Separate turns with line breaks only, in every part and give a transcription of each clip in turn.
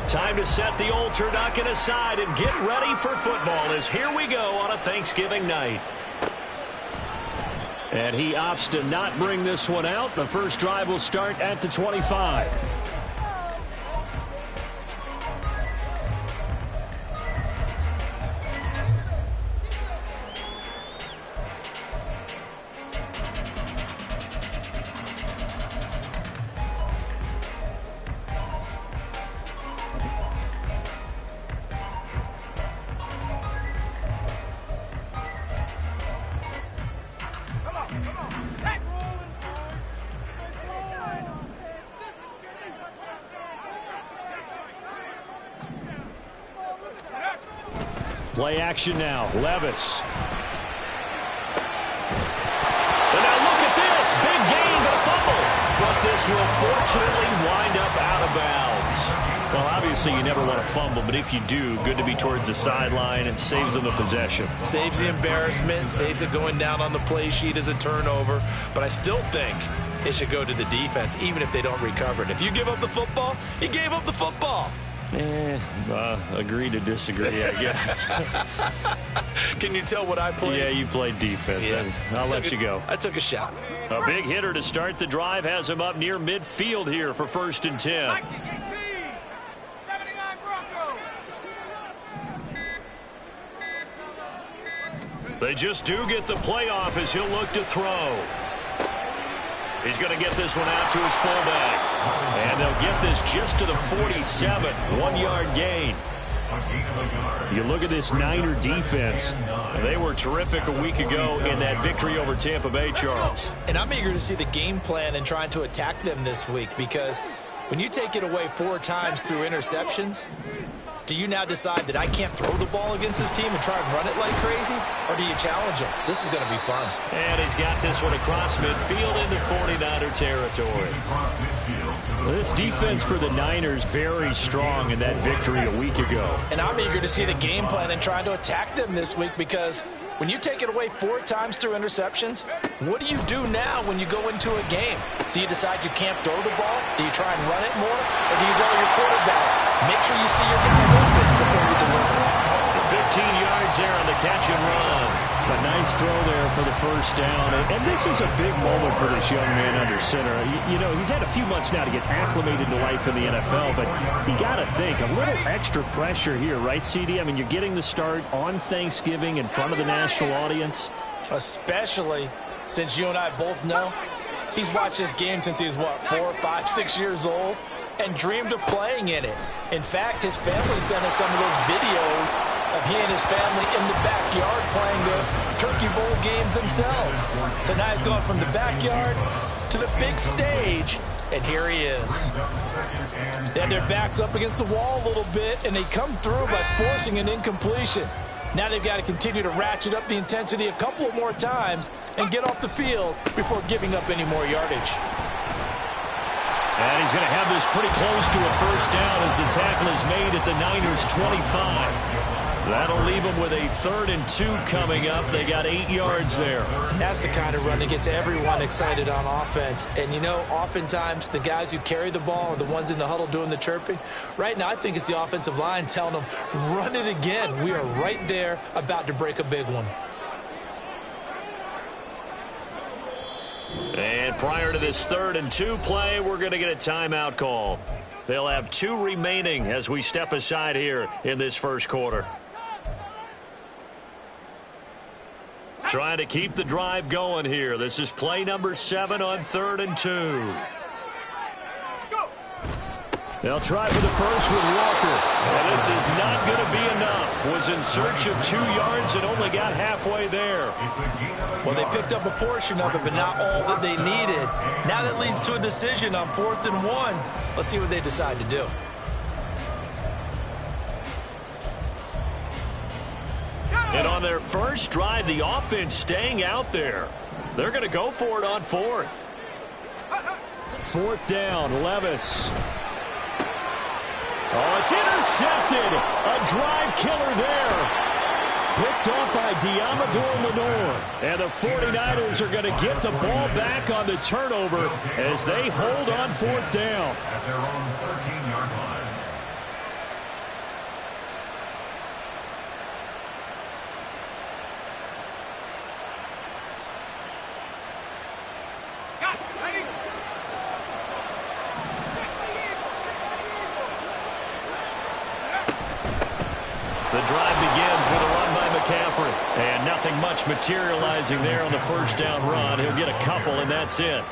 Time to set the old turducken aside and get ready for football as here we go on a Thanksgiving night. And he opts to not bring this one out. The first drive will start at the 25. Play action now. Levis. And now look at this. Big gain, but a fumble. But this will fortunately wind up out of bounds. Well, obviously you never want to fumble, but if you do, good to be towards the sideline. It saves them the possession.
Saves the embarrassment, saves it going down on the play sheet as a turnover. But I still think it should go to the defense, even if they don't recover it. If you give up the football, you gave up the football.
Agree to disagree, I guess.
Can you tell what I played?
Yeah, you played defense. Yeah. I'll let you go.
I took a shot.
A big hitter to start the drive has him up near midfield here for 1st and 10. They just do get the playoff as he'll look to throw. He's going to get this one out to his fullback. And they'll get this just to the 47th. 1-yard gain. You look at this Niner defense. They were terrific a week ago in that victory over Tampa Bay, Charles.
And I'm eager to see the game plan and trying to attack them this week, because when you take it away 4 times through interceptions, do you now decide that I can't throw the ball against this team and try and run it like crazy? Or do you challenge him? This is going to be fun.
And he's got this one across midfield into 49er territory. Well, this defense for the Niners very strong in that victory a week ago.
And I'm eager to see the game plan and trying to attack them this week, because when you take it away 4 times through interceptions, what do you do now when you go into a game? Do you decide you can't throw the ball? Do you try and run it more? Or do you tell your quarterback, make sure you see your guys open before you deliver?
15 yards there on the catch and run. A nice throw there for the first down. And this is a big moment for this young man under center. You know, he's had a few months now to get acclimated to life in the NFL, but you got to think, a little extra pressure here, right, CD? I mean, you're getting the start on Thanksgiving in front of the national audience.
Especially since you and I both know he's watched this game since he was, what, 4, 5, 6 years old, and dreamed of playing in it. In fact, his family sent us some of those videos of he and his family in the backyard playing the Turkey Bowl games themselves. So now he's gone from the backyard to the big stage, and here he is. They had their backs up against the wall a little bit, and they come through by forcing an incompletion. Now they've got to continue to ratchet up the intensity a couple of more times and get off the field before giving up any more yardage.
And he's going to have this pretty close to a first down as the tackle is made at the Niners' 25. That'll leave them with a 3rd and 2 coming up. They got 8 yards there.
And that's the kind of run that gets everyone excited on offense. And, you know, oftentimes the guys who carry the ball are the ones in the huddle doing the chirping. Right now, I think it's the offensive line telling them, run it again. We are right there about to break a big one.
And prior to this 3rd and 2 play, we're going to get a timeout call. They'll have 2 remaining as we step aside here in this first quarter. Trying to keep the drive going here. This is play number 7 on 3rd and 2. They'll try for the first with Walker. And this is not going to be enough. Was in search of 2 yards and only got halfway there.
Well, they picked up a portion of it, but not all that they needed. Now that leads to a decision on 4th and 1. Let's see what they decide to do.
And on their first drive, the offense staying out there. They're going to go for it on 4th. 4th down, Levis. Oh, it's intercepted. A drive killer there. Picked up by Diamador Lenore. And the 49ers are going to get the ball back on the turnover as they hold on 4th down.
At their own 13-yard line.
The drive begins with a run by McCaffrey. And nothing much materializing there on the first down run. He'll get a couple, and that's it.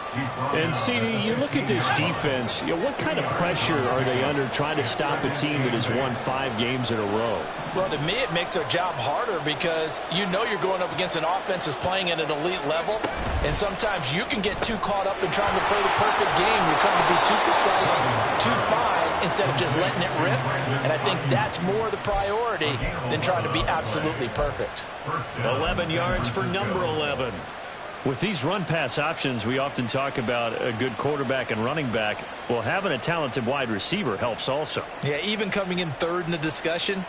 And, CD, you look at this defense, what kind of pressure are they under trying to stop a team that has won 5 games in a row?
Well, to me, it makes their job harder because you know you're going up against an offense that's playing at an elite level, and sometimes you can get too caught up in trying to play the perfect game. You're trying to be too precise, too fine, instead of just letting it rip. And I think that's more the priority than trying to be absolutely perfect.
11 yards for number 11.
With these run-pass options, we often talk about a good quarterback and running back. Well, having a talented wide receiver helps also.
Yeah, even coming in third in the discussion,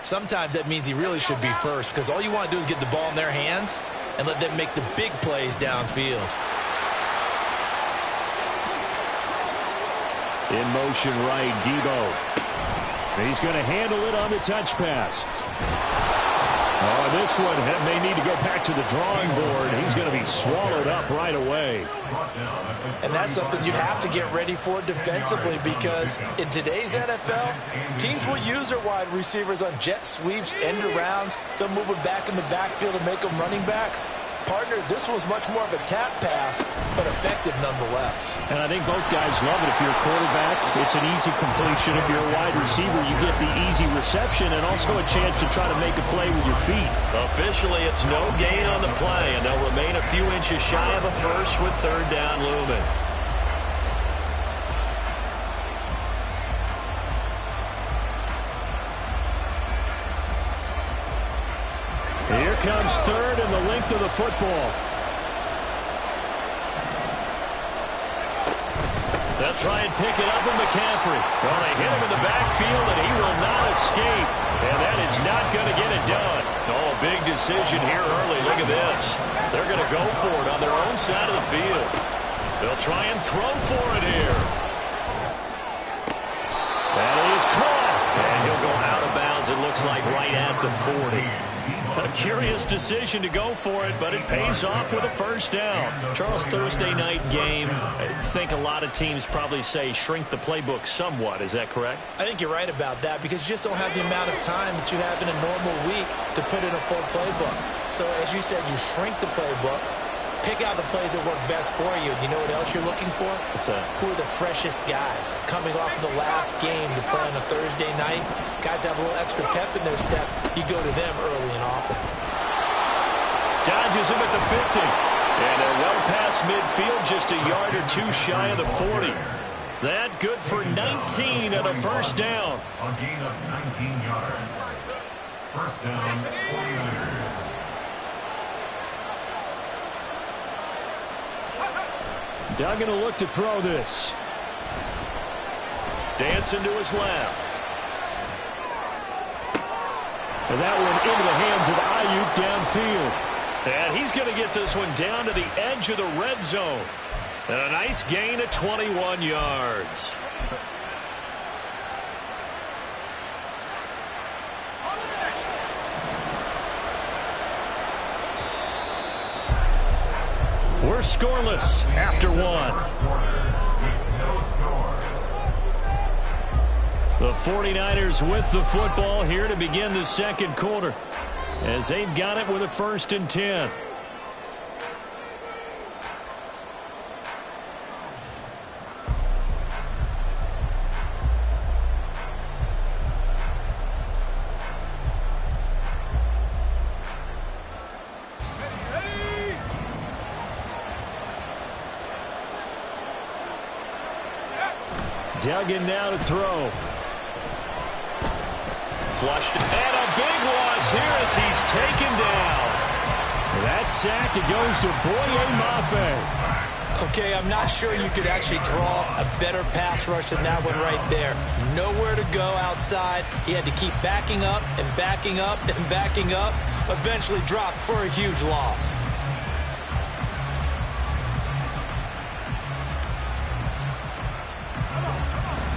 sometimes that means he really should be first because all you want to do is get the ball in their hands and let them make the big plays downfield.
In motion right, Debo. He's going to handle it on the touch pass. Oh, this one may need to go back to the drawing board. He's going to be swallowed up right away.
And that's something you have to get ready for defensively because in today's NFL, teams will use their wide receivers on jet sweeps, end arounds. They'll move them back in the backfield and make them running backs. Partner, this was much more of a tap pass, but effective nonetheless.
And I think both guys love it. If you're a quarterback, it's an easy completion. If you're a wide receiver, you get the easy reception and also a chance to try to make a play with your feet.
Officially, it's no gain on the play, and they'll remain a few inches shy of a first with third down looming.
Here comes third and the length of the football.
They'll try and pick it up with McCaffrey. Well, they hit him in the backfield, and he will not escape. And that is not going to get it done. Oh, a big decision here early. Look at this. They're going to go for it on their own side of the field. They'll try and throw for it here. That is caught. And he'll go out of bounds, it looks like, right at the 40. A curious decision to go for it, but it pays off with a first down.
Charles, Thursday night game, I think a lot of teams probably say shrink the playbook somewhat. Is that correct?
I think you're right about that because you just don't have the amount of time that you have in a normal week to put in a full playbook. So as you said, you shrink the playbook, pick out the plays that work best for you. You know what else you're looking for?
What's that?
Who are the freshest guys coming off of the last game to play on a Thursday night? Guys have a little extra pep in their step. You go to them early and often.
Dodges him at the 50. And they're well past midfield, just a yard or two shy of the 40. That good for 19 and a first down.
A gain of 19 yards. First down, 49ers.
Duggan will look to throw this.
Dancing to his left.
And that one into the hands of Ayuk downfield.
And he's going to get this one down to the edge of the red zone. And a nice gain of 21 yards.
We're scoreless after one. The 49ers with the football here to begin the second quarter as they've got it with a 1st and 10. Duggan now to throw.
Flushed. And a big loss here as he's taken down.
That sack, it goes to Boye Mafe.
Okay, I'm not sure you could actually draw a better pass rush than that one right there. Nowhere to go outside. He had to keep backing up and backing up and backing up. Eventually dropped for a huge loss.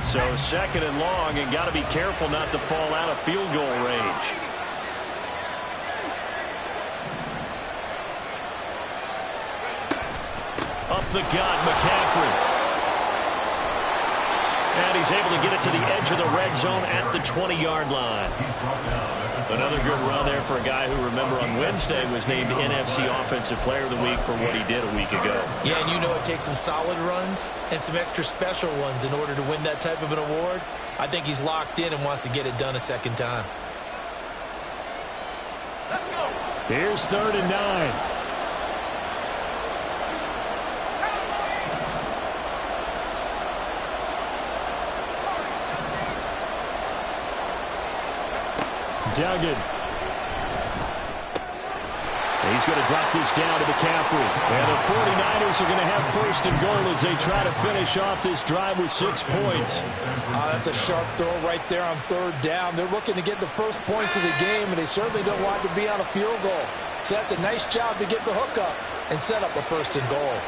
So 2nd and long, and got to be careful not to fall out of field goal range. Up the gut, McCaffrey.
And he's able to get it to the edge of the red zone at the 20-yard line. Another good run there for a guy who, remember, on Wednesday was named NFC Offensive Player of the Week for what he did a week ago.
Yeah, and you know it takes some solid runs and some extra special ones in order to win that type of an award. I think he's locked in and wants to get it done a second time.
Let's go. Here's 3rd and 9. Duggan. He's going to drop this down to McCaffrey. And the 49ers are going to have 1st and goal as they try to finish off this drive with 6 points.
That's a sharp throw right there on 3rd down. They're looking to get the first points of the game, and they certainly don't want to be on a field goal. So that's a nice job to get the hook up and set up a 1st and goal.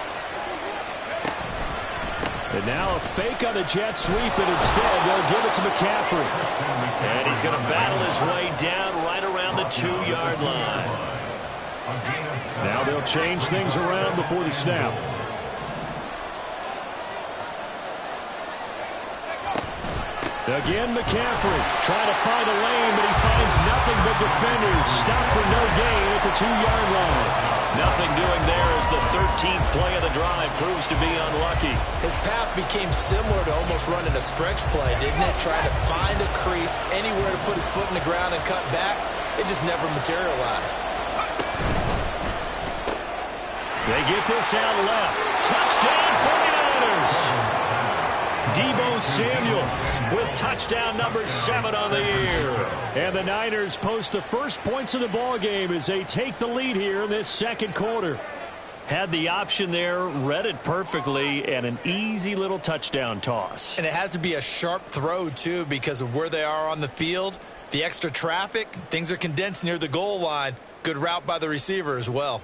And now a fake on the jet sweep, and instead they'll give it to McCaffrey.
And he's going to battle his way down right around the 2-yard line.
Now they'll change things around before the snap. Again, McCaffrey trying to find a lane, but he finds nothing but defenders. Stopped for no gain at the 2-yard line.
Nothing doing there as the 13th play of the drive proves to be unlucky.
His path became similar to almost running a stretch play, didn't it? Trying to find a crease, anywhere to put his foot in the ground and cut back. It just never materialized.
They get this out left. Touchdown 49ers! Deebo Samuel with touchdown number 7 on the year. And the Niners post the first points of the ball game as they take the lead here in this 2nd quarter. Had the option there, read it perfectly, and an easy little touchdown toss.
And it has to be a sharp throw, too, because of where they are on the field. The extra traffic, things are condensed near the goal line. Good route by the receiver as well.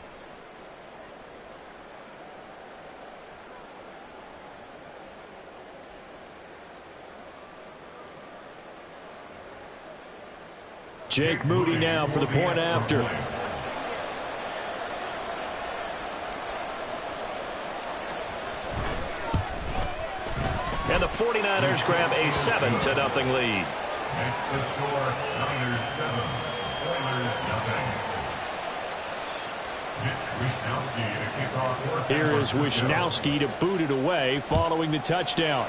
Jake Moody now for the point after.
And the 49ers grab a 7-0 lead.
Next the score, Niners 7, Oilers nothing.
Here is Wishnowski to boot it away following the touchdown.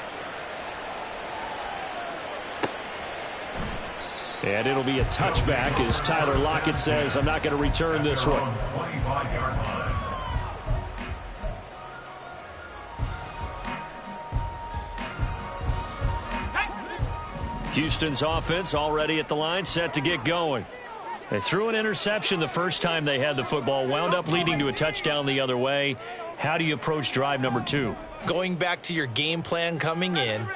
And it'll be a touchback as Tyler Lockett says, I'm not going to return this one.
25-yard line.
Houston's offense already at the line, set to get going. They threw an interception the first time they had the football, wound up leading to a touchdown the other way. How do you approach drive number 2?
Going back to your game plan coming in,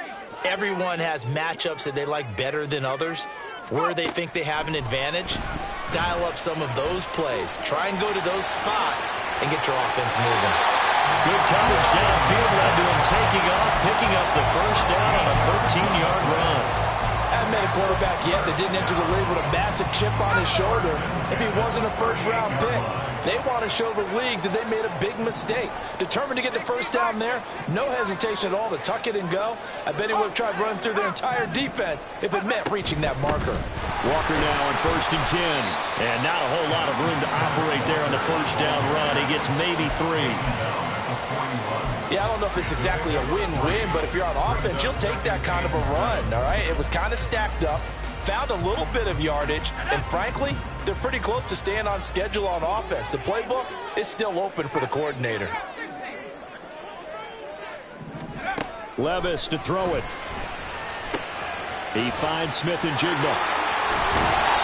everyone has matchups that they like better than others. Where they think they have an advantage, dial up some of those plays. Try and go to those spots and get your offense moving.
Good coverage downfield led to him taking off, picking up the first down on a 13-yard run.
Haven't met a quarterback yet that didn't enter the league with a massive chip on his shoulder. If he wasn't a first-round pick, they want to show the league that they made a big mistake. Determined to get the first down there, no hesitation at all to tuck it and go. I bet he would have tried running through their entire defense if it meant reaching that marker.
Walker now on 1st and 10.
And not a whole lot of room to operate there on the first down run. He gets maybe 3.
Yeah, I don't know if it's exactly a win-win, but if you're on offense, you'll take that kind of a run, all right? It was kind of stacked up, found a little bit of yardage, and frankly, they're pretty close to staying on schedule on offense. The playbook is still open for the coordinator.
Levis to throw it. He finds Smith and Jigba.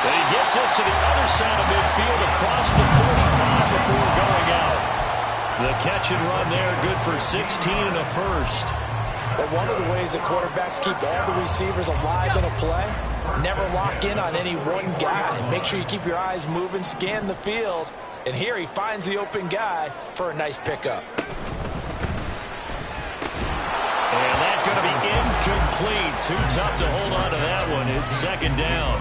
But he gets us to the other side of midfield across the 45 before going out. The catch and run there, good for 16 and a first.
But one of the ways that quarterbacks keep all the receivers alive in a play, never lock in on any one guy. Make sure you keep your eyes moving, scan the field. And here he finds the open guy for a nice pickup.
And that's going to be incomplete. Too tough to hold on to that one. It's 2nd down.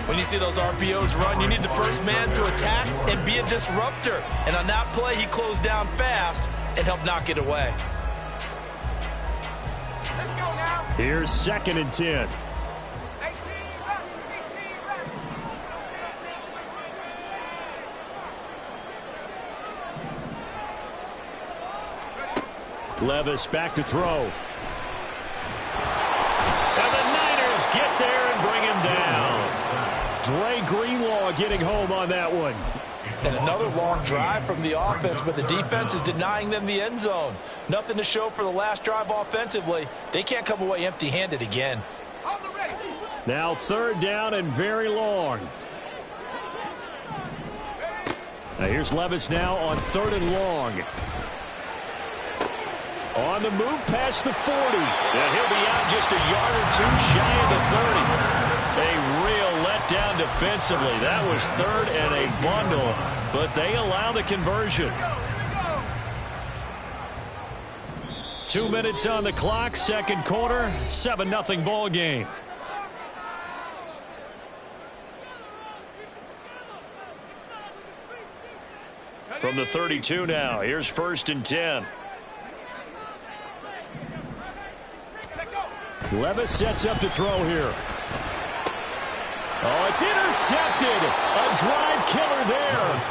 When you see those RPOs run, you need the first man to attack and be a disruptor. And on that play, he closed down fast and helped knock it away.
Here's 2nd and 10. Levis back to throw.
And the Niners get there and bring him down.
Dre Greenlaw getting home on that one.
And another long drive from the offense, but the defense is denying them the end zone. Nothing to show for the last drive offensively. They can't come away empty-handed again.
Now 3rd down and very long. Now here's Levis now on 3rd and long. On the move past the 40.
And he'll be out just a yard or two shy of the 30. A real letdown defensively. That was 3rd and a bundle, but they allow the conversion.
2 minutes on the clock, 2nd quarter, 7-0 ball game.
From the 32 now, here's 1st and 10.
Levis sets up to throw here. Oh, it's intercepted. A drive killer there.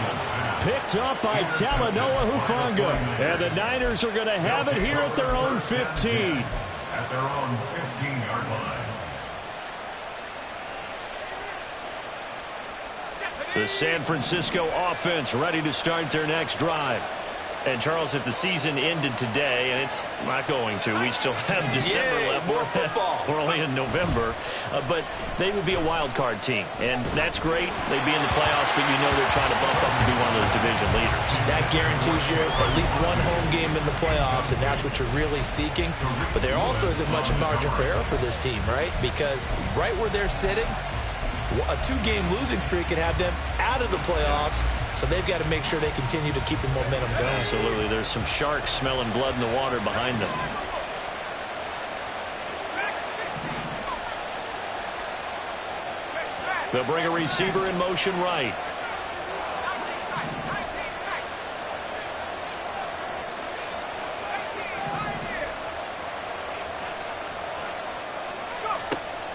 Picked up by Talanoa Hufanga. And the Niners are going to have it here at their own 15.
At their own 15-yard line.
The San Francisco offense ready to start their next drive. And, Charles, if the season ended today, and it's not going to, we still have December left.
More football.
We're only in November. But they would be a wild card team. And that's great. They'd be in the playoffs, but you know they're trying to bump up to be one of those division leaders.
That guarantees you at least one home game in the playoffs, and that's what you're really seeking. But there also isn't much margin for error for this team, right? Because right where they're sitting, a 2-game losing streak could have them out of the playoffs, so they've got to make sure they continue to keep the momentum going.
Absolutely. There's some sharks smelling blood in the water behind them. They'll bring a receiver in motion right.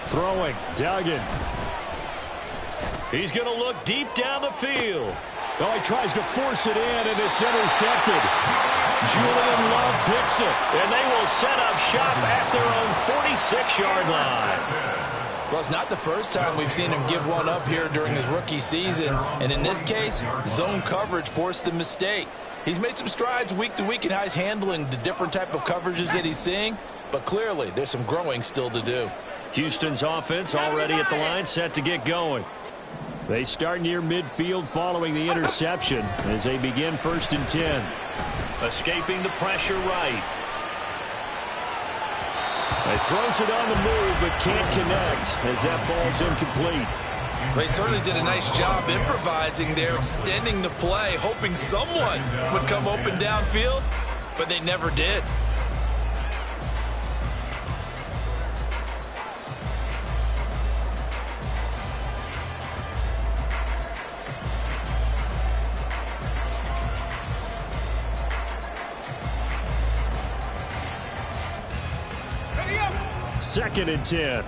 Throwing, Duggan.
He's going to look deep down the field.
Oh, he tries to force it in, and it's intercepted.
Julian Love picks it, and they will set up shop at their own 46-yard line.
Well, it's not the first time we've seen him give one up here during his rookie season. And in this case, zone coverage forced the mistake. He's made some strides week to week in how he's handling the different type of coverages that he's seeing. But clearly, there's some growing still to do.
Houston's offense already at the line, set to get going.
They start near midfield following the interception as they begin 1st and 10.
Escaping the pressure right.
He throws it on the move but can't connect as that falls incomplete.
They certainly did a nice job improvising there, extending the play, hoping someone would come open downfield, but they never did.
Second and 10.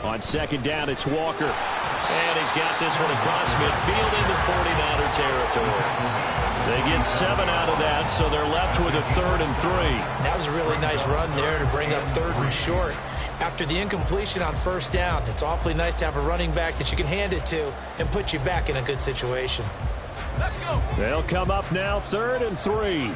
On 2nd down, it's Walker.
And he's got this one across midfield into 49er territory. They get 7 out of that, so they're left with a 3rd and 3.
That was a really nice run there to bring up 3rd and short. After the incompletion on 1st down, it's awfully nice to have a running back that you can hand it to and put you back in a good situation.
Let's go. They'll come up now 3rd and 3.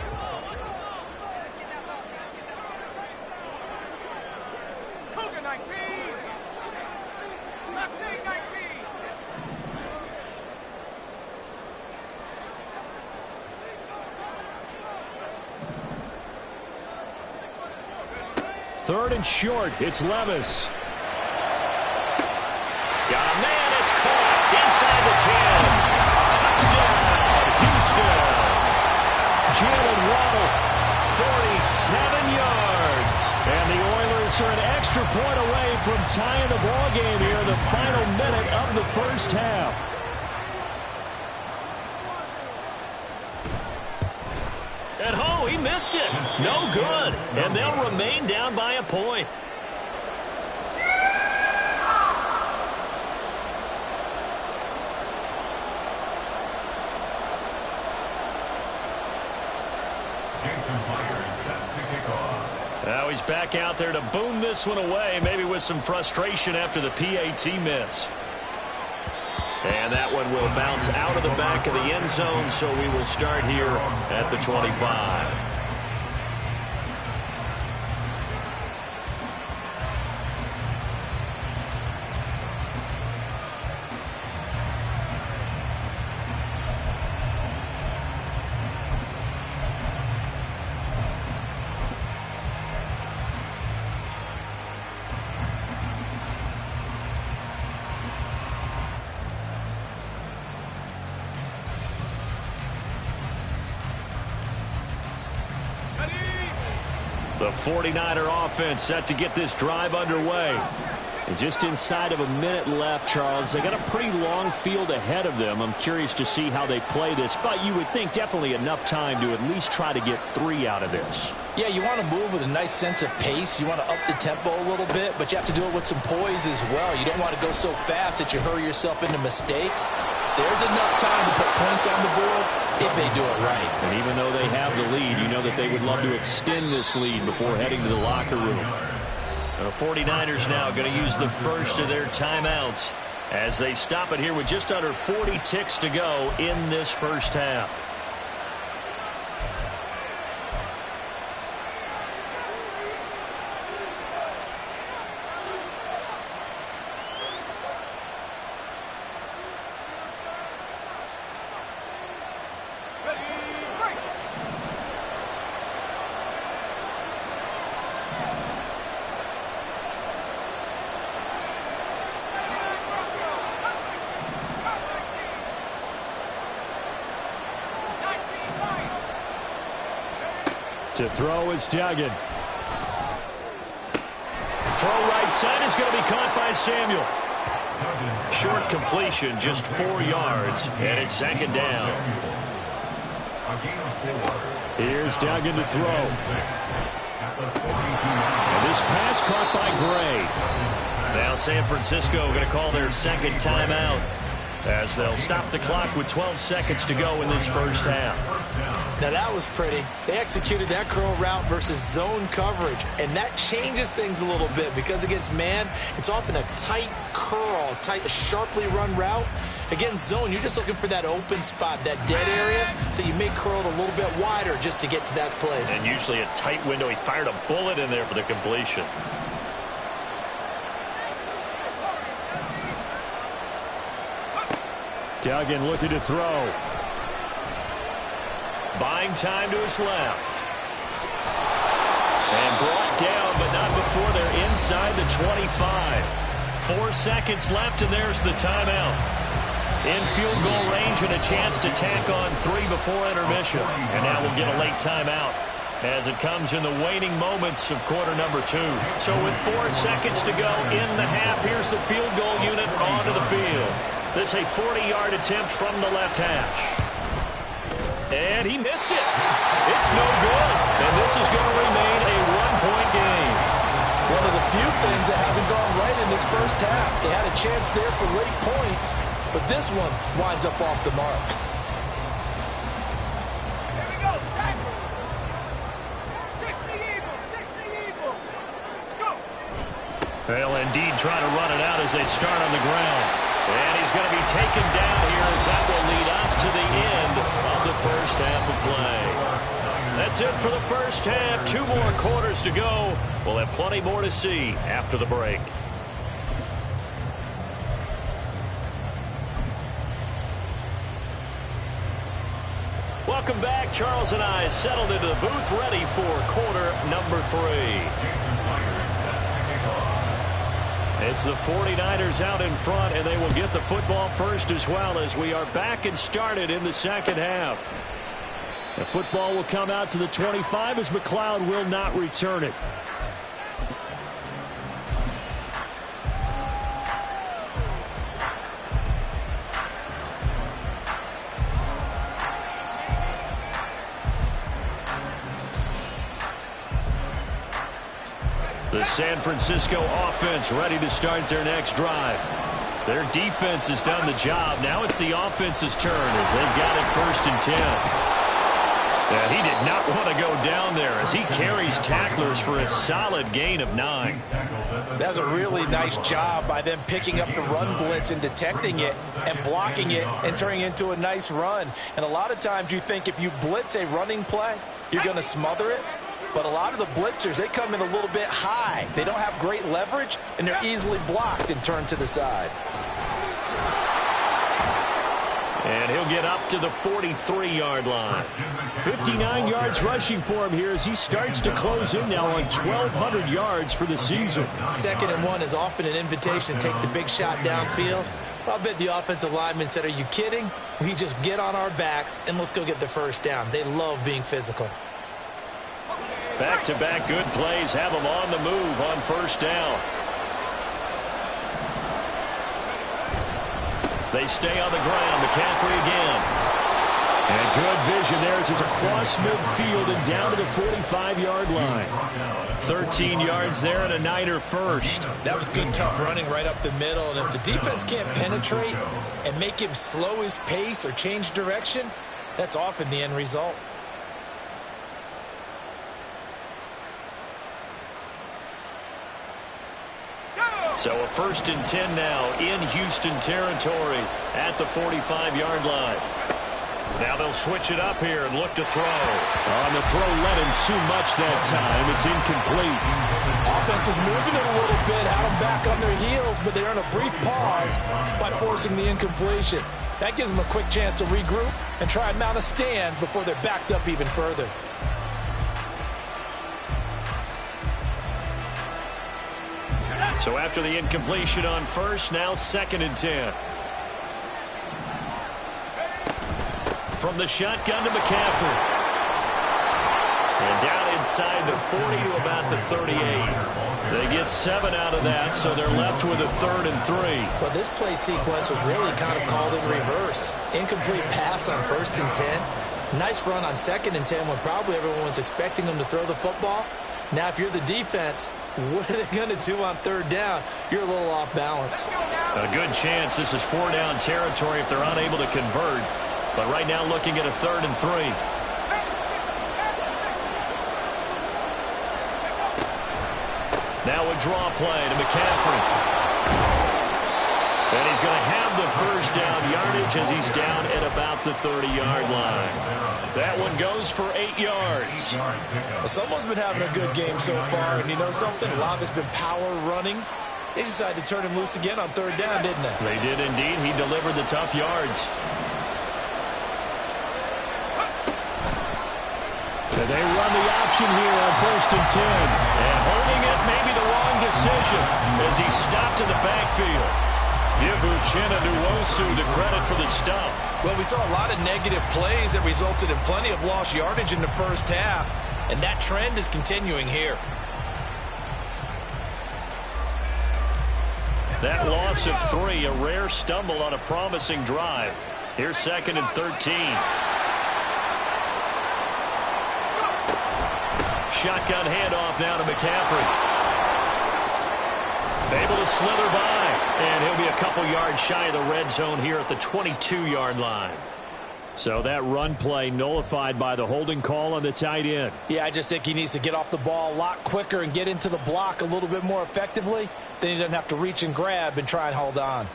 Third and short. It's Levis.
Got a man. It's caught inside the 10. Touchdown, Houston.
Jalen Waddle,
47 yards.
And the Oilers are an extra point away from tying the ball game here in the final minute of the first half.
At home. missed it. No good. And they'll remain down by a point. Now he's back out there to boom this one away, maybe with some frustration after the PAT miss. And that one will bounce out of the back of the end zone, so we will start here at the 25. The 49er offense set to get this drive underway. And just inside of a minute left, Charles. They got a pretty long field ahead of them. I'm curious to see how they play this, but you would think definitely enough time to at least try to get 3 out of this.
Yeah, you want to move with a nice sense of pace. You want to up the tempo a little bit, but you have to do it with some poise as well. You don't want to go so fast that you hurry yourself into mistakes. There's enough time to put points on the board if they do it right.
And even though they have the lead, you know that they would love to extend this lead before heading to the locker room.
The 49ers now going to use the first of their timeouts as they stop it here with just under 40 ticks to go in this first half.
To throw is Duggan.
Throw right side is going to be caught by Samuel. Short completion, just 4 yards, and it's second down.
Here's Duggan to throw. And this pass caught by Gray.
Now San Francisco going to call their second timeout as they'll stop the clock with 12 seconds to go in this first half.
Now that was pretty. They executed that curl route versus zone coverage, and that changes things a little bit because against man, it's often a tight curl, tight, sharply run route. Against zone, you're just looking for that open spot, that dead area, so you may curl it a little bit wider just to get to that place.
And usually a tight window. He fired a bullet in there for the completion.
Duggan looking to throw.
Buying time to his left. And brought down, but not before they're inside the 25. 4 seconds left, and there's the timeout. In field goal range and a chance to tack on 3 before intermission. And now we'll get a late timeout as it comes in the waning moments of quarter number 2. So with 4 seconds to go in the half, here's the field goal unit onto the field. This is a 40-yard attempt from the left hash. And he missed it. It's no good. And this is going to remain a 1-point game.
One of the few things that hasn't gone right in this first half. They had a chance there for late points, but this one winds up off the mark.
Here we go, Zach. 60 Eagles, 60 Eagles. Let's go.
They'll indeed try to run it out as they start on the ground. And he's going to be taken down here as that will lead us to the end of the first half of play. That's it for the first half. 2 more quarters to go. We'll have plenty more to see after the break. Welcome back. Charles and I settled into the booth ready for quarter number 3. It's the 49ers out in front, and they will get the football first as well as we are back and started in the second half. The football will come out to the 25 as McLeod will not return it. The San Francisco offense ready to start their next drive. Their defense has done the job. Now it's the offense's turn as they've got it 1st and 10. Yeah, he did not want to go down there as he carries tacklers for a solid gain of 9.
That's a really nice job by them picking up the run blitz and detecting it and blocking it and turning it into a nice run. And a lot of times you think if you blitz a running play, you're going to smother it. But a lot of the blitzers, they come in a little bit high. They don't have great leverage, and they're easily blocked and turned to the side.
And he'll get up to the 43-yard line.
59 yards rushing for him here as he starts to close in now on 1,200 yards for the season.
2nd and 1 is often an invitation to take the big shot downfield. I'll bet the offensive lineman said, are you kidding? We just get on our backs and let's go get the 1st down. They love being physical.
Back-to-back good plays have them on the move on 1st down. They stay on the ground. McCaffrey again.
And good vision there as it's across midfield and down to the 45-yard line.
13 yards there and a Niner first.
That was good, tough running right up the middle. And if the defense can't penetrate and make him slow his pace or change direction, that's often the end result.
So a 1st and 10 now in Houston territory at the 45-yard line. Now they'll switch it up here and look to throw.
On the throw, led him too much that time. It's incomplete.
Offense was moving it a little bit, had them back on their heels, but they're in a brief pause by forcing the incompletion. That gives them a quick chance to regroup and try and mount a stand before they're backed up even further.
So after the incompletion on 1st, now 2nd and 10. From the shotgun to McCaffrey. And down inside the 40 to about the 38. They get 7 out of that, so they're left with a 3rd and 3.
Well, this play sequence was really kind of called in reverse. Incomplete pass on 1st and 10. Nice run on 2nd and 10 when probably everyone was expecting them to throw the football. Now, if you're the defense, what are they going to do on 3rd down? You're a little off balance.
A good chance this is 4-down territory if they're unable to convert. But right now looking at a 3rd and 3. Now a draw play to McCaffrey. And he's going to have the 1st down yardage as he's down at about the 30-yard line. That one goes for 8 yards.
Well, someone's been having a good game so far, and you know something? A lot of it's been power running. They decided to turn him loose again on 3rd down, didn't they?
They did indeed. He delivered the tough yards.
And they run the option here on 1st and 10.
And holding it may be the wrong decision as he stopped in the backfield. Give Uchenna Nwosu the credit for the stuff.
Well, we saw a lot of negative plays that resulted in plenty of lost yardage in the 1st half, and that trend is continuing here.
That loss of 3, a rare stumble on a promising drive. Here's 2nd and 13. Shotgun handoff now to McCaffrey. Able to slither by, and he'll be a couple yards shy of the red zone here at the 22-yard line.
So that run play nullified by the holding call on the tight end.
Yeah, I just think he needs to get off the ball a lot quicker and get into the block a little bit more effectively. Then he doesn't have to reach and grab and try and hold on.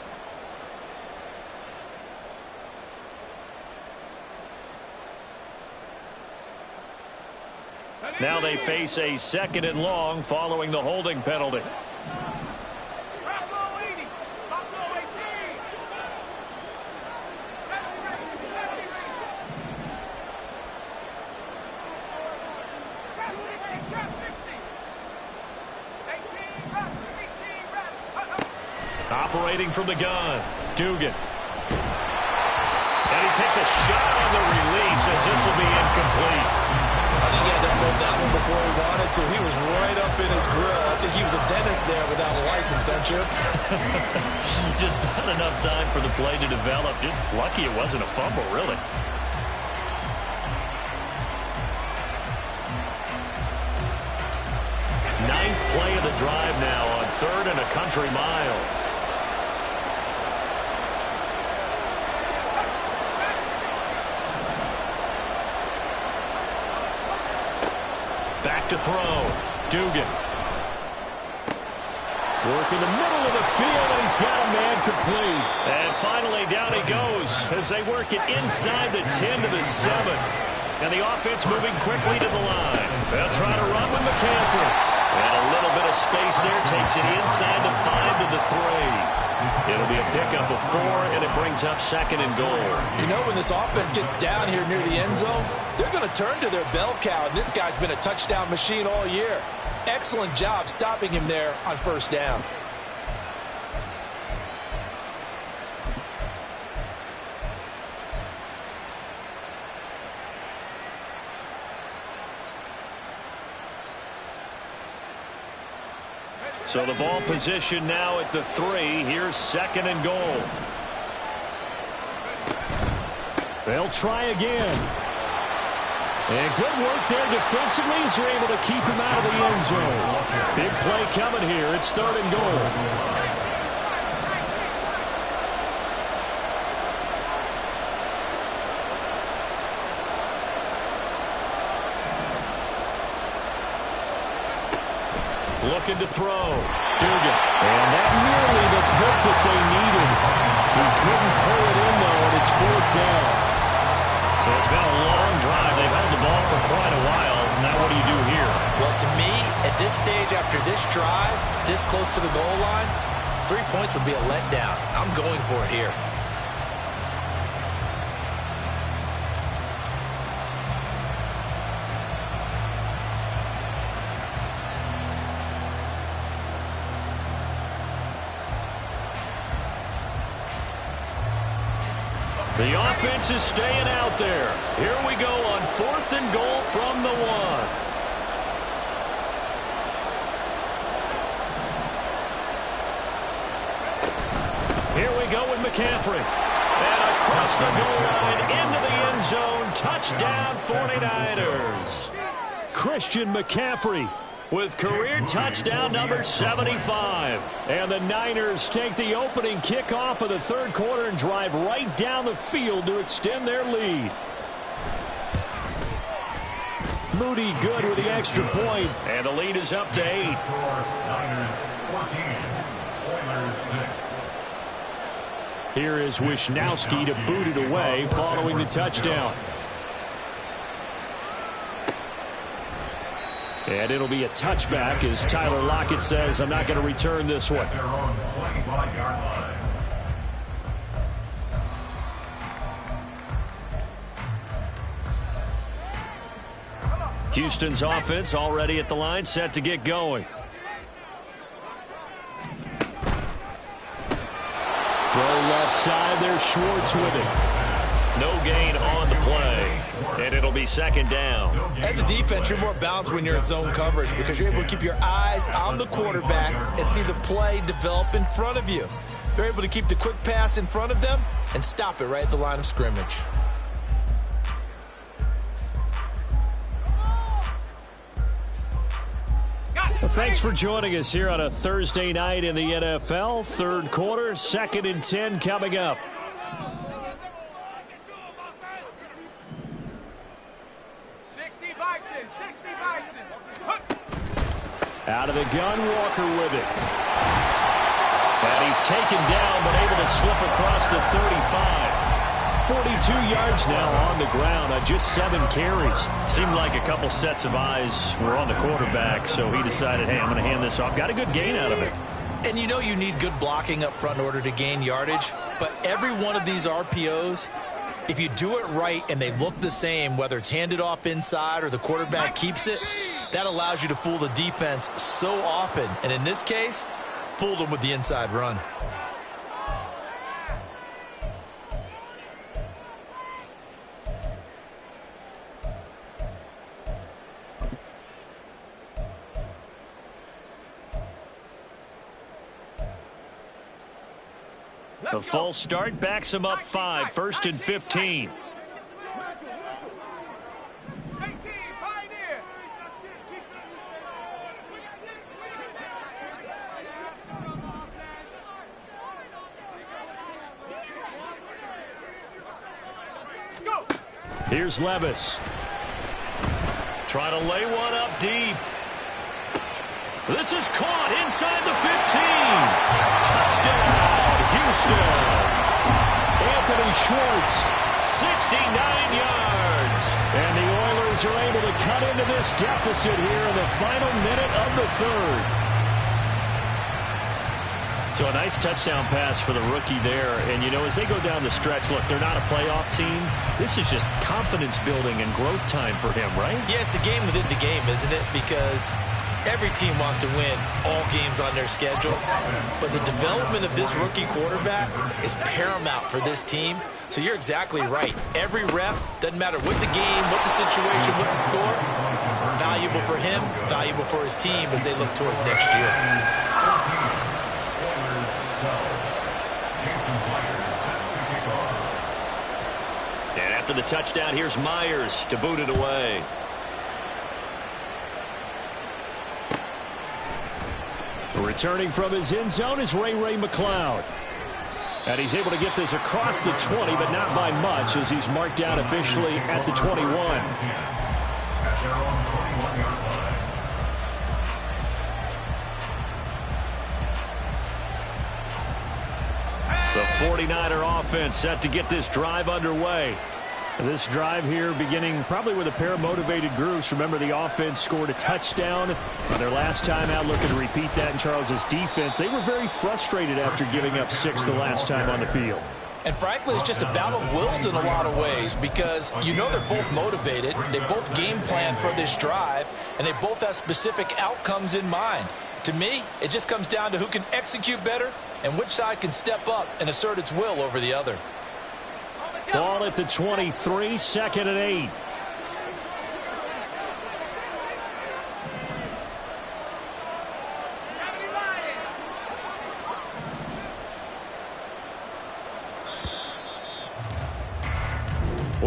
Now they face a 2nd and long following the holding penalty. Operating from the gun, Dugan. And he takes a shot on the release as this will be incomplete.
I think he had to hold that one before he wanted to. He was right up in his grill. I think he was a dentist there without a license, don't you?
Just not enough time for the play to develop. Just lucky it wasn't a fumble, really. Ninth play of the the drive now on 3rd and a country mile. Back to throw. Dugan.
Work in the middle of the field, and he's got a man complete.
And finally, down he goes as they work it inside the 10 to the 7. And the offense moving quickly to the line. They'll try to run with McCaffrey. And a little bit of space there takes it inside the 5 to the 3. It'll be a pickup of 4, and it brings up 2nd and goal.
You know, when this offense gets down here near the end zone, they're going to turn to their bell cow, and this guy's been a touchdown machine all year. Excellent job stopping him there on 1st down.
So the ball position now at the 3. Here's 2nd and goal.
They'll try again. And good work there defensively as they're able to keep him out of the end zone. Big play coming here. It's 3rd and goal.
Looking to throw.
Dugan. And that nearly the pick that they needed. He couldn't pull it in, though, and it's 4th down.
So it's been a long drive. They've held the ball for quite a while. Now what do you do here?
Well, to me, at this stage after this drive, this close to the goal line, 3 points would be a letdown. I'm going for it here.
The offense is staying out there. Here we go on 4th and goal from the 1. Here we go with McCaffrey. And across the goal line into the end zone. Touchdown 49ers.
Christian McCaffrey
with career touchdown number 75.
And the Niners take the opening kickoff of the 3rd quarter and drive right down the field to extend their lead. Moody good with the extra point.
And the lead is up to 8.
Niners 14, Oilers 6.
Here is Wisnowski to boot it away following the touchdown. And it'll be a touchback as Tyler Lockett says, I'm not going to return this one.
They're on the 25-yard line.
Houston's offense already at the line, set to get going.
Throw left side, there's Schwartz with it.
No gain on the play, and it'll be 2nd down.
As a defense, you're more balanced when you're in zone coverage because you're able to keep your eyes on the quarterback and see the play develop in front of you. They're able to keep the quick pass in front of them and stop it right at the line of scrimmage.
Well, thanks for joining us here on a Thursday night in the NFL. 3rd quarter, 2nd and 10 coming up. Out of the gun, Walker with it.
And he's taken down, but able to slip across the 35.
42 yards now on the ground on just 7 carries.
Seemed like a couple sets of eyes were on the quarterback, so he decided, hey, I'm going to hand this off. Got a good gain out of it.
And you know you need good blocking up front in order to gain yardage, but every one of these RPOs, if you do it right and they look the same, whether it's handed off inside or the quarterback keeps it, that allows you to fool the defense so often. And in this case, fooled them with the inside run.
The false start backs him up 5, 1st and 15.
Here's Levis.
Trying to lay one up deep. This is caught inside the 15. Touchdown, Houston.
Anthony Schwartz.
69 yards.
And the Oilers are able to cut into this deficit here in the final minute of the third.
So a nice touchdown pass for the rookie there. And, you know, as they go down the stretch, look, they're not a playoff team. This is just confidence building and growth time for him, right?
Yeah, it's a game within the game, isn't it? Because every team wants to win all games on their schedule. But the development of this rookie quarterback is paramount for this team. So you're exactly right. Every rep, doesn't matter what the game, what the situation, what the score, valuable for him, valuable for his team as they look towards next year.
And after the touchdown, here's Myers to boot it away.
Returning from his end zone is Ray McLeod. And he's able to get this across the 20, but not by much, as he's marked down officially at the 21.
The 49er offense set to get this drive underway.
This drive here beginning probably with a pair of motivated groups. Remember, the offense scored a touchdown on their last time out, looking to repeat that in Charles's defense. They were very frustrated after giving up 6 the last time on the field.
And frankly, it's just a battle of wills in a lot of ways because you know they're both motivated. They both game plan for this drive, and they both have specific outcomes in mind. To me, it just comes down to who can execute better and which side can step up and assert its will over the other.
Ball at the 23, 2nd and 8.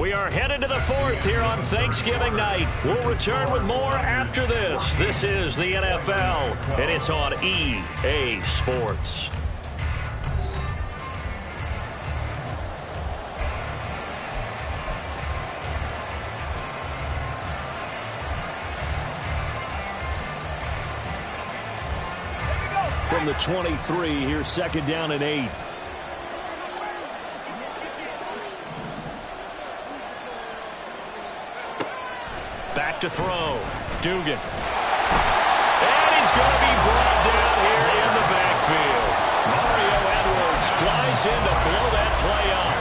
We are headed to the 4th here on Thanksgiving night. We'll return with more after this. This is the NFL, and it's on EA Sports.
From the 23, here's 2nd down and 8.
Back to throw. Dugan. And he's going to be brought down here in the backfield. Mario Edwards flies in to blow that play up.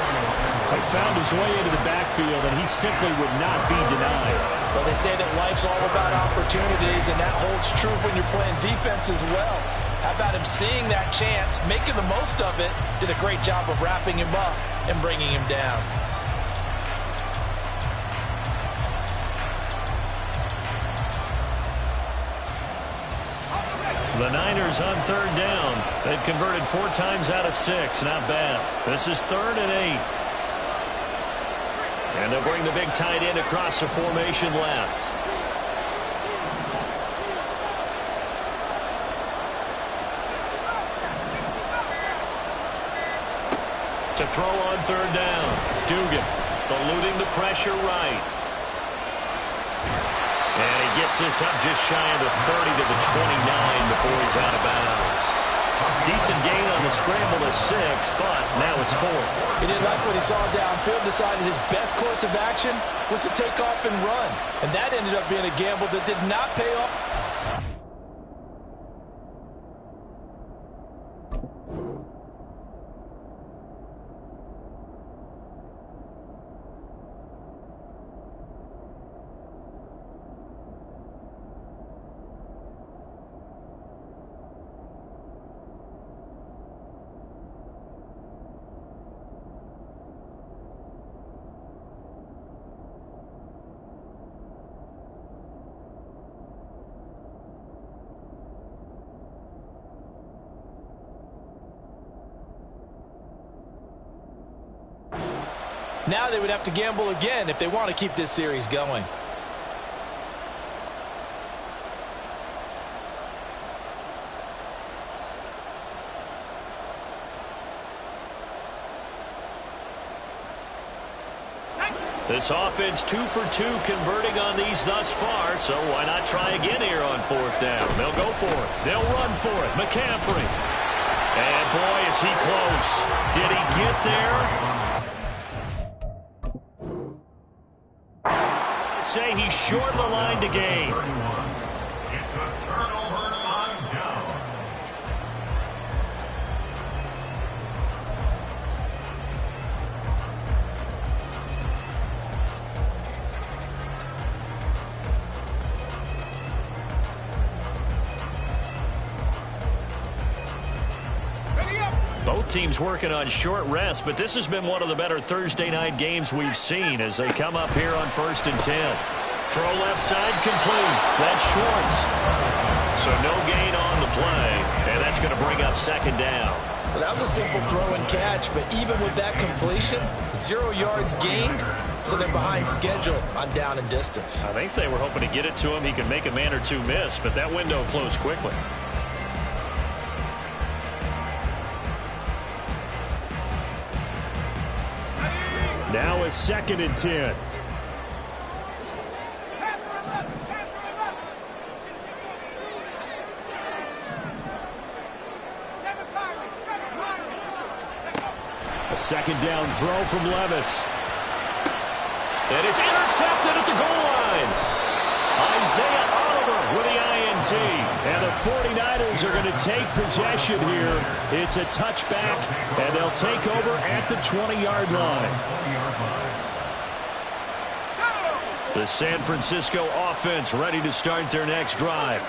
He found his way into the backfield, and he simply would not be denied.
Well, they say that life's all about opportunities, and that holds true when you're playing defense as well. How about him seeing that chance, making the most of it, did a great job of wrapping him up and bringing him down.
The Niners on 3rd down. They've converted 4 times out of 6. Not bad. This is 3rd and 8. And they'll bring the big tight end across the formation left. To throw on 3rd down. Dugan eluding the pressure right. And he gets this up just shy of the 30 to the 29 before he's out of bounds. Decent gain on the scramble to 6, but now it's 4th.
He didn't like what he saw downfield, decided his best course of action was to take off and run. And that ended up being a gamble that did not pay off. Now they would have to gamble again if they want to keep this series going.
This offense 2 for 2 converting on these thus far, so why not try again here on 4th down? They'll go for it. They'll run for it. McCaffrey. And boy, is he close. Did he get there? Say he's short of the line to gain.
It's a turnover on down.
Both teams working on short rest, but this has been one of the better Thursday night games we've seen as they come up here on 1st and 10. Throw left side complete. That's Schwartz. So no gain on the play, and that's going to bring up 2nd down.
Well, that was a simple throw and catch, but even with that completion, 0 yards gained, so they're behind schedule on down and distance.
I think they were hoping to get it to him. He could make a man or two miss, but that window closed quickly.
Now a 2nd and 10. A 2nd down throw from Levis.
And it's intercepted at the goal line. Isaiah Oliver with the INT.
And the 49ers are going to take possession here. It's a touchback, and they'll take over at the 20-yard line.
The San Francisco offense ready to start their next drive.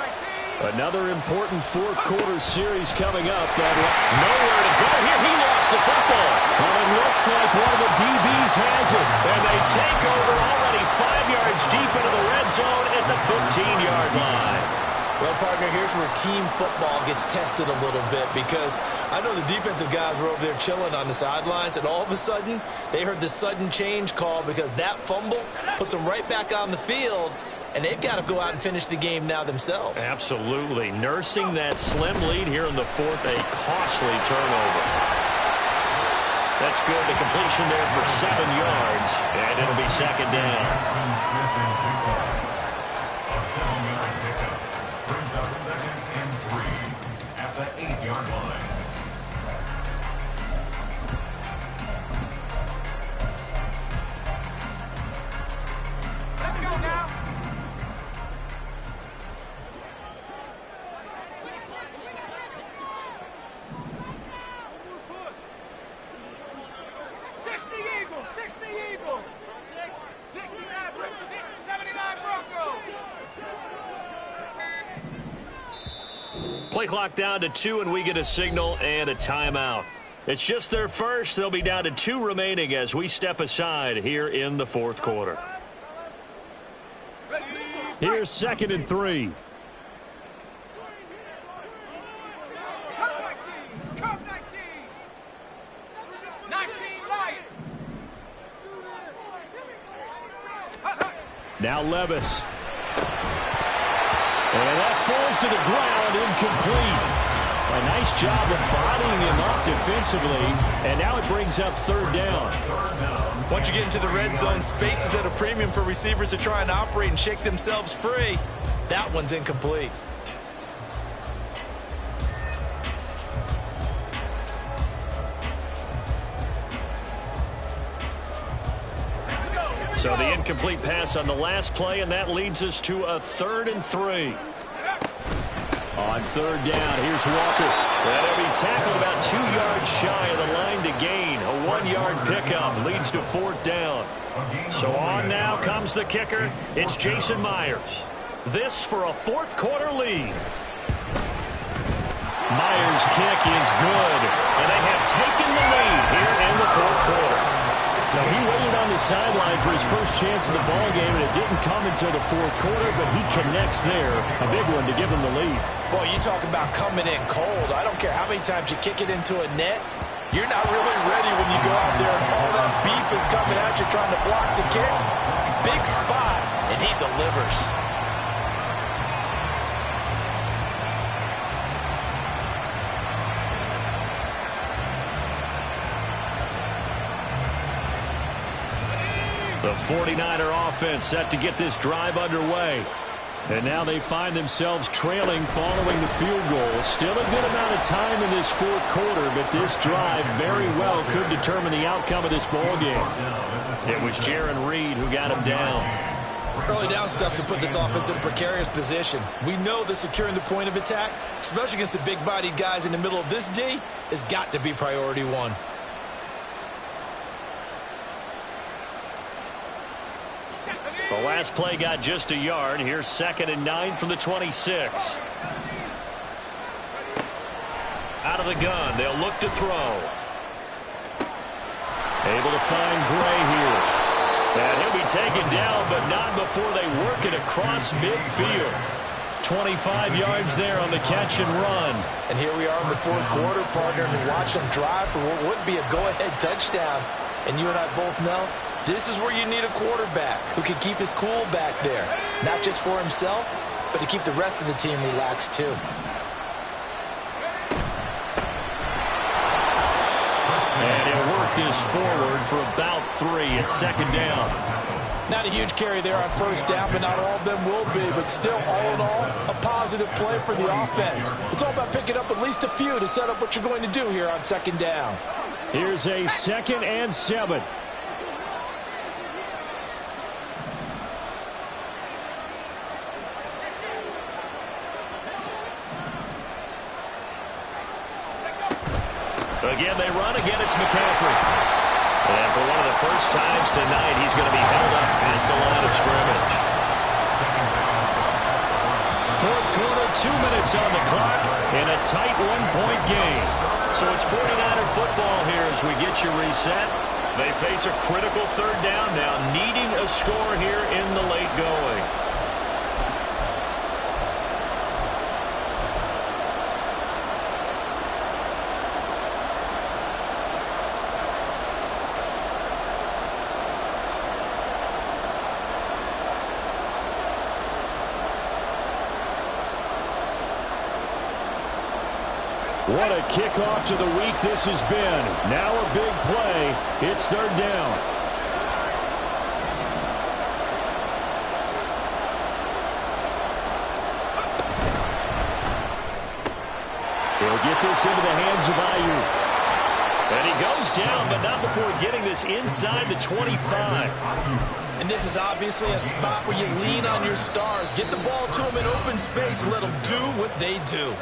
Another important 4th quarter series coming up.
Nowhere to go here. He lost the football.
Well, it looks like one of the DBs has it.
And they take over already 5 yards deep into the red zone at the 15-yard line.
Well, partner, here's where team football gets tested a little bit because I know the defensive guys were over there chilling on the sidelines, and all of a sudden, they heard the sudden change call because that fumble puts them right back on the field, and they've got to go out and finish the game now themselves.
Absolutely. Nursing that slim lead here in the 4th, a costly turnover. That's good. The completion there for 7 yards, and it'll be 2nd down.
A 7-yard pickup brings up 2nd and 3 at the 8-yard line.
Let's go now. Eagle. 79 Bronco.
Play clock down to 2, and we get a signal and a timeout. It's just their first. They'll be down to 2 remaining as we step aside here in the 4th quarter.
Here's 2nd and 3.
Cup 19. 19 light.
Now Levis. And that falls to the ground, incomplete. A nice job of bodying him up defensively, and now it brings up 3rd down.
Once you get into the red zone, space is at a premium for receivers to try and operate and shake themselves free. That one's incomplete.
So the incomplete pass on the last play, and that leads us to a 3rd and 3.
On 3rd down, here's Walker.
That'll be tackled about 2 yards shy of the line to gain. A 1-yard pickup leads to 4th down. So on now comes the kicker. It's Jason Myers. This for a 4th quarter lead. Myers' kick is good, and they have taken the lead here in the 4th quarter.
So he waited on the sideline for his first chance in the ballgame, and it didn't come until the 4th quarter, but he connects there. A big one to give him the lead.
Boy, you talk about coming in cold. I don't care how many times you kick it into a net. You're not really ready when you go out there and all that beef is coming at you trying to block the kick. Big spot, and he delivers.
The 49er offense set to get this drive underway.
And now they find themselves trailing following the field goal. Still a good amount of time in this fourth quarter, but this drive very well could determine the outcome of this ball game.
It was Jaron Reed who got him down.
Early down stuff to put this offense in a precarious position. We know that securing the point of attack, especially against the big-bodied guys in the middle of this D, has got to be priority one.
The last play got just a yard. Here's 2nd and 9 from the 26. Out of the gun. They'll look to throw.
Able to find Gray here.
And he'll be taken down, but not before they work it across midfield. 25 yards there on the catch and run.
And here we are in the fourth quarter, partner, and watch them drive for what would be a go-ahead touchdown. And you and I both know this is where you need a quarterback who can keep his cool back there. Not just for himself, but to keep the rest of the team relaxed too.
And he'll work this forward for about 3 at 2nd down.
Not a huge carry there on first down, but not all of them will be. But still, all in all, a positive play for the offense. It's all about picking up at least a few to set up what you're going to do here on 2nd down.
Here's a 2nd and 7.
Again, they run. Again, it's McCaffrey. And for one of the first times tonight, he's going to be held up at the line of scrimmage.
Fourth quarter, 2 minutes on the clock, in a tight one-point game.
So it's 49er football here as we get you reset. They face a critical 3rd down now, needing a score here in the late going.
What a kickoff to the week this has been. Now a big play. It's 3rd down. He'll get this into the hands of Ayuk.
And he goes down, but not before getting this inside the 25.
And this is obviously a spot where you lean on your stars. Get the ball to them in open space and let them do what they do.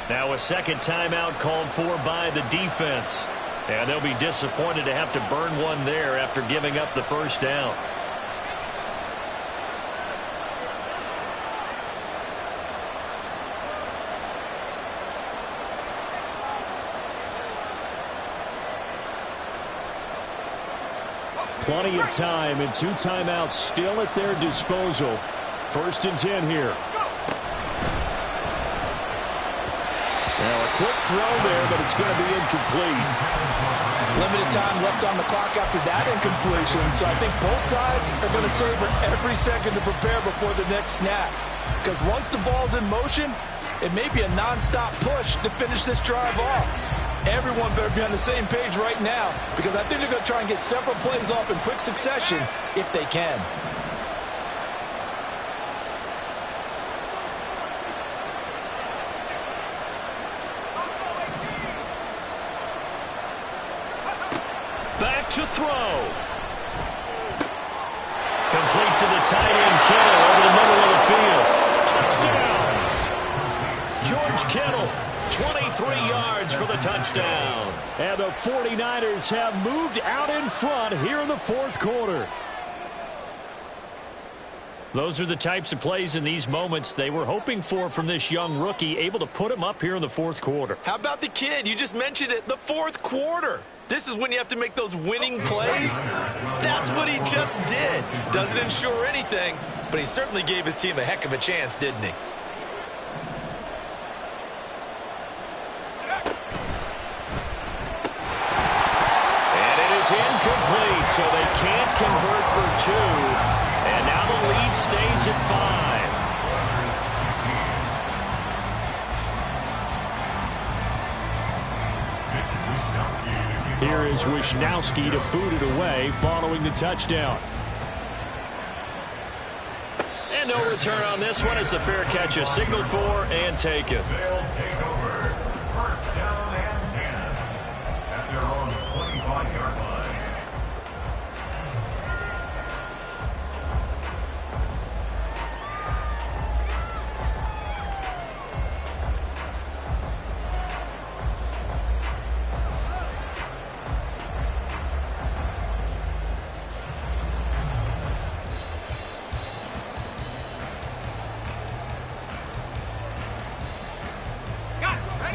Now a 2nd timeout called for by the defense. And they'll be disappointed to have to burn one there after giving up the first down.
Plenty of time and 2 timeouts still at their disposal. 1st and 10 here. Now a quick throw there, but it's going to be incomplete.
Limited time left on the clock after that incompletion, so I think both sides are going to savor every second to prepare before the next snap. Because once the ball's in motion, it may be a non-stop push to finish this drive off. Everyone better be on the same page right now, because I think they're going to try and get several plays off in quick succession if they can.
Back to throw. Complete to the tight end, Kittle, over the middle of the field. Touchdown! George Kittle, 23 yards for the touchdown.
And the 49ers have moved out in front here in the fourth quarter.
Those are the types of plays in these moments they were hoping for from this young rookie, able to put him up here in the fourth quarter.
How about the kid? You just mentioned it, the fourth quarter. This is when you have to make those winning plays. That's what he just did. Doesn't ensure anything, but he certainly gave his team a heck of a chance, didn't he?
And it is incomplete, so they can't convert for 2. And now the lead stays at 5.
Here there is Wisnowski to boot it away following the touchdown.
And no return on this one as the fair catch is signaled for and taken.
They'll take over. First down and 10 at their own 25-yard line.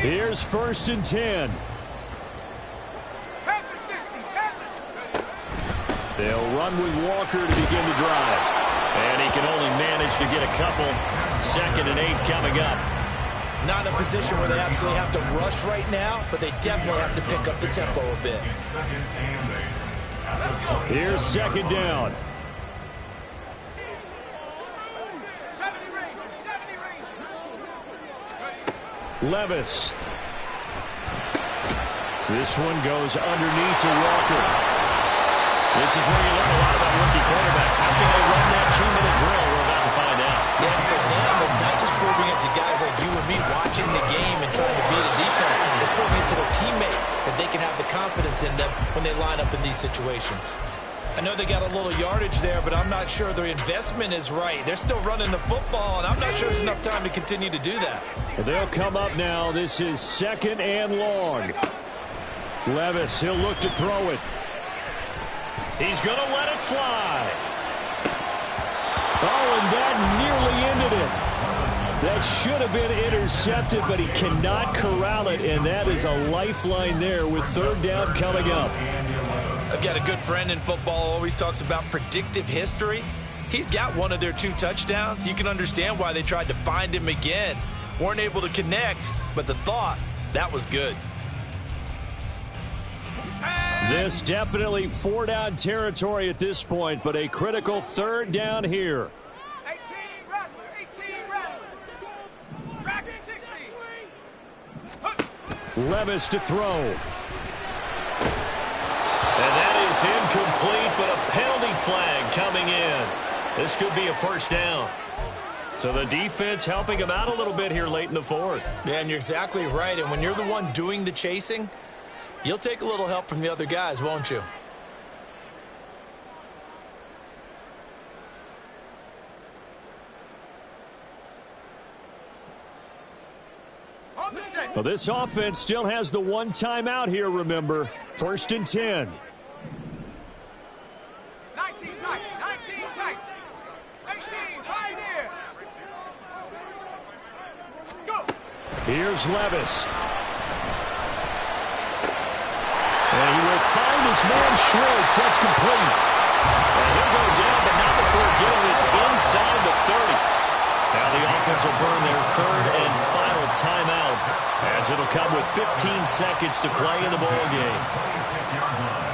Here's 1st and 10. They'll run with Walker to begin the drive.
And he can only manage to get a couple. 2nd and 8 coming up.
Not in a position where they absolutely have to rush right now, but they definitely have to pick up the tempo a bit.
Here's 2nd down.
70 range.
Levis. This one goes underneath to Walker.
This is where you learn a lot about rookie quarterbacks. How can they run that 2-minute drill? We're about to find out.
Yeah, and for them, it's not just proving it to guys like you and me watching the game and trying to beat a defense. It's proving it to their teammates that they can have the confidence in them when they line up in these situations. I know they got a little yardage there, but I'm not sure their investment is right. They're still running the football, and I'm not sure there's enough time to continue to do that.
They'll come up now. This is 2nd and long. Levis, he'll look to throw it.
He's going to let it fly.
Oh, and that nearly ended it. That should have been intercepted, but he cannot corral it, and that is a lifeline there with 3rd down coming up.
I've got a good friend in football, always talks about predictive history. He's got one of their 2 touchdowns. You can understand why they tried to find him again. Weren't able to connect, but the thought, that was good.
This definitely 4-down territory at this point, but a critical 3rd down here.
18 Rattler. Track 60.
Levis to throw.
And that is incomplete, but a penalty flag coming in. This could be a 1st down. So the defense helping him out a little bit here late in the 4th.
Yeah, and you're exactly right. And when you're the one doing the chasing, you'll take a little help from the other guys, won't you?
Well, this offense still has the 1 timeout here, remember. 1st and 10.
19 tight. 18 Pioneer. Go.
Here's Levis. And he will find his man Schwartz. That's complete.
And he'll go down, but not before getting this inside the 30. Now the offense will burn their 3rd and final timeout, as it'll come with 15 seconds to play in the ball game.
26-yard line.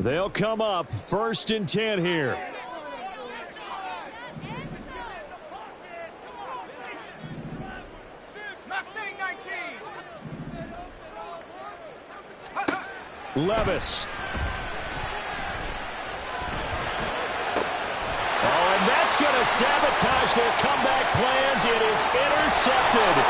They'll come up 1st and 10 here.
Mustang 19.
Levis. Oh, and that's going to sabotage their comeback plans. It is intercepted.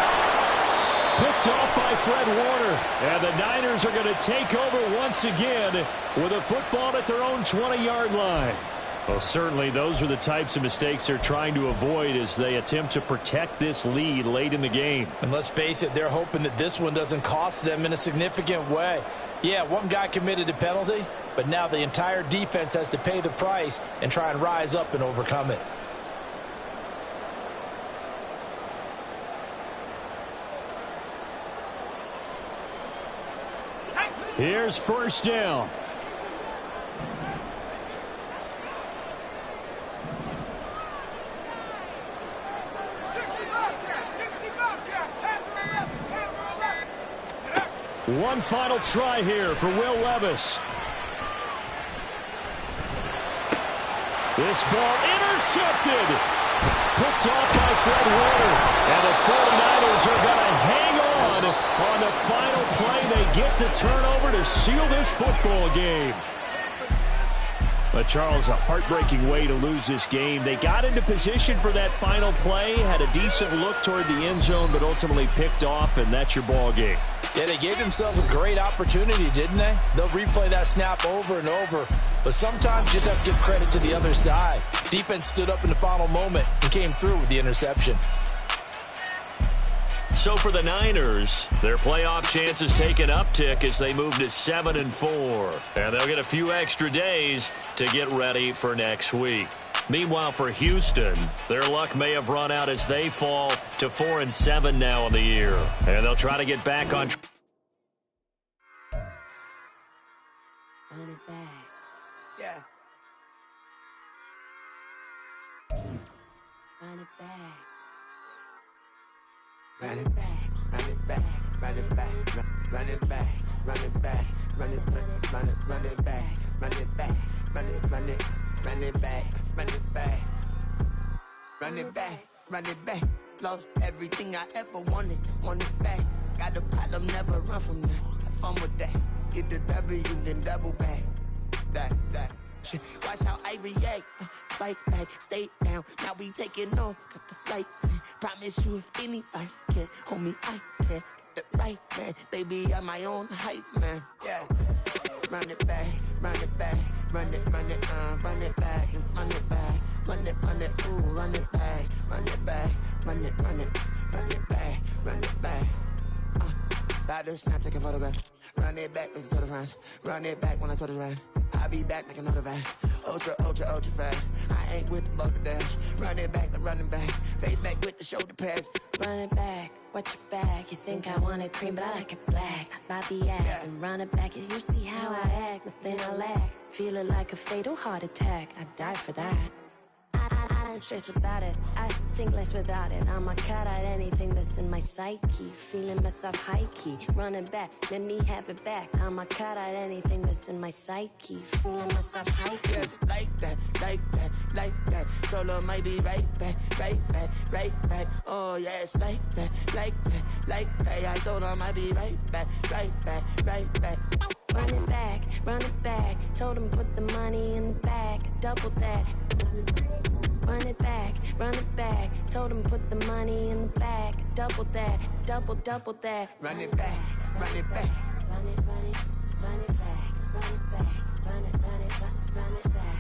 Picked off by Fred Warner. And the Niners are going to take over once again with a football at their own 20-yard line. Well, certainly those are the types of mistakes they're trying to avoid as they attempt to protect this lead late in the game.
And let's face it, they're hoping that this one doesn't cost them in a significant way. Yeah, one guy committed a penalty, but now the entire defense has to pay the price and try and rise up and overcome it.
Here's 1st down. One final try here for Will Levis. This ball intercepted. Picked off by Fred Warner. And the 49ers are going to hang on the final play. They get the turnover to seal this football game. But, Charles, a heartbreaking way to lose this game. They got into position for that final play, had a decent look toward the end zone, but ultimately picked off, and that's your ball game.
Yeah, they gave themselves a great opportunity, didn't they? They'll replay that snap over and over. But sometimes you just have to give credit to the other side. Defense stood up in the final moment and came through with the interception.
So for the Niners, their playoff chances take an uptick as they move to 7-4. And they'll get a few extra days to get ready for next week. Meanwhile, for Houston, their luck may have run out as they fall to 4-7 now in the year. And they'll try to get back on track.
Run it back.
Yeah.
Run it back.
Run it back, run it back, run it back, run it back, run it back, run it back, run it back, run it back, run it back, run it back, run it back, run it back. Lost everything I ever wanted it back. Got a problem, never run from that. Have fun with that. Get the W, then double back. That. Shit. Watch how I react. Fight back, stay down. Now we taking off. Got the flight. Promise you if anybody can hold me, I can. Get the right man. Baby, I'm my own hype man. Yeah. Run it back, run it back, run it back, and run it back, ooh, run it back, run it back, run it back, run it back. About to snap, take a photograph. Run it back, make it to the friends. Run it back when I told it right. I'll be back, make another van. Ultra fast. I ain't with the boat to dash. Run it back, but running back. Face back with the shoulder pads.
Run it back, watch your back. You think I want it cream, but I like it black. About the act,
Yeah.
and run it back. You see how I act, nothing I lack. Feel it like a fatal heart attack. I'd die for that. I don't stress about it. I think less without it. I'ma cut out anything that's in my psyche. Feeling myself high key. Running back, let me have it back. I'ma cut out anything that's in my psyche. Feeling myself high key.
Yes, like that. Told her might be right back. Oh, yes, like that. I told her might be right back.
Run it back. Told him put the money in the bag. Double that. Run it back. Told him put the money in the bag. Double that. Double that.
Run it back.
Run it back. Run it back. Run it back. Run it back.